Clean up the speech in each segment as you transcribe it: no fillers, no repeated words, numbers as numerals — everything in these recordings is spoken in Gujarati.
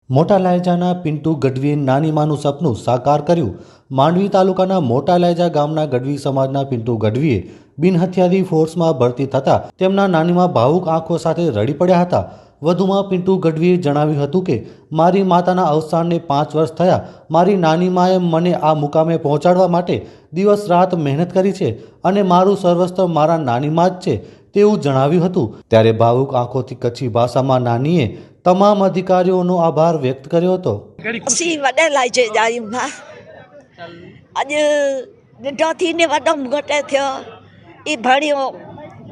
મોટા લાયજાના પિન્ટુ ગઢવીએ નાની માનું સપનું સાકાર કર્યું। માંડવી તાલુકાના મોટા લાયજા ગામના ગઢવી સમાજના પિન્ટુ ગઢવીએ બિનહથિયારી ફોર્સમાં ભરતી થતાં તેમના નાનીમાં ભાવુક આંખો સાથે રડી પડ્યા હતા। વધુમાં પિન્ટુ ગઢવીએ જણાવ્યું હતું કે મારી માતાના અવસાનને 5 વર્ષ થયા। મારી નાની માએ મને આ મુકામે પહોંચાડવા માટે દિવસ રાત મહેનત કરી છે અને મારું સર્વસ્વ મારા નાની માં જ છે તેવું જણાવ્યું હતું। ત્યારે ભાવુક આંખોથી કચ્છી ભાષામાં નાનીએ તમામ અધિકારીઓનો આભાર વ્યક્ત કર્યો હતો। असीं वॾे लाइ जे आहियूं था। अॼु ॾिठो थींदे वॾो घटि थियो ई भरियो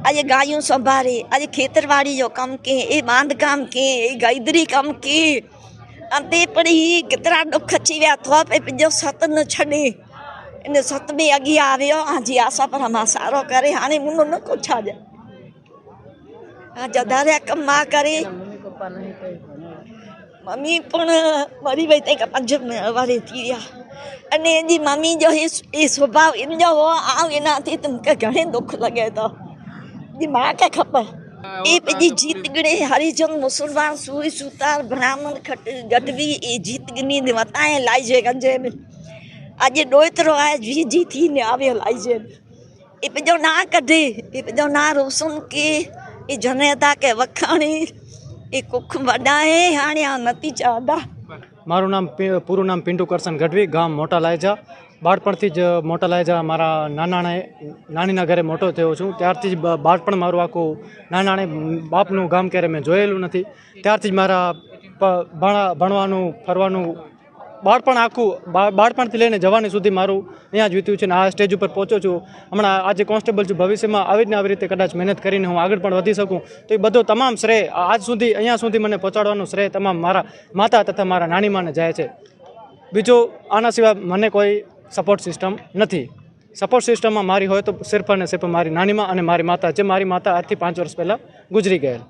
अॼु गायूं संभाले अॼु खेतरवाड़ी जो कमु कई ई बांधकाम कई ई गैदरी कमु कई अंते पण ही केतिरा ॾुख अची विया थो पे पंहिंजो सत न छॾे इन सत में अॻियां आवियो जी आशा पर मां सारो करे हाणे मुनो न को छा जदारिया कम मां करे मम्मी पण मरी वई तंहिं खां 5 वारी थी विया अने जी मम्मी जो ही स्वभाव इन जो हो आउं इन थी त मूंखे घणे दुख लॻे थो जी मां खे खपे ई पंहिंजी जीत गिणे हरिजन मुसलमान सूई सूतार ब्राह्मण खट गढ़वी ई जीत गिनी वताए लाइजे गंजे में अॼु ॾोहितरो आहे जी थी ने आवे लाइजे ई पंहिंजो ना कढे ई पंहिंजो ना रोशन के ई जनता के वखाणी એ કુખ વડાએ હાણે આ નતીજા હતા। મારું નામ પૂરું નામ પિન્ટુ કરશન ગઢવી, ગામ મોટા લાયજા। બાળપણથી જ મોટા લાયજા મારા નાનીના ઘરે મોટો થયો છું। ત્યારથી જ બાળપણ મારું આખું નાનાણે બાપનું ગામ ક્યારે મેં જોયેલું નથી। ત્યારથી જ મારા ભણવાનું ફરવાનું બાળપણ આખું બાળપણથી લઈને જવાની સુધી મારું અહીંયા જ વીત્યું છે ને આ સ્ટેજ ઉપર પહોંચ્યો છું। હમણાં આજે કોન્સ્ટેબલ છું, ભવિષ્યમાં આવી રીતે કદાચ મહેનત કરીને હું આગળ પણ વધી શકું તો એ બધો તમામ શ્રેય આજ સુધી અહીંયા સુધી મને પહોંચાડવાનું શ્રેય તમામ મારા માતા તથા મારા નાની માને જાય છે। બીજું આના સિવાય મને કોઈ સપોર્ટ સિસ્ટમ નથી। સપોર્ટ સિસ્ટમમાં મારી હોય તો સિર્ફ અને સિર્ફ મારી નાની માં અને મારી માતા, જે મારી માતા આજથી 5 વર્ષ પહેલાં ગુજરી ગયેલ।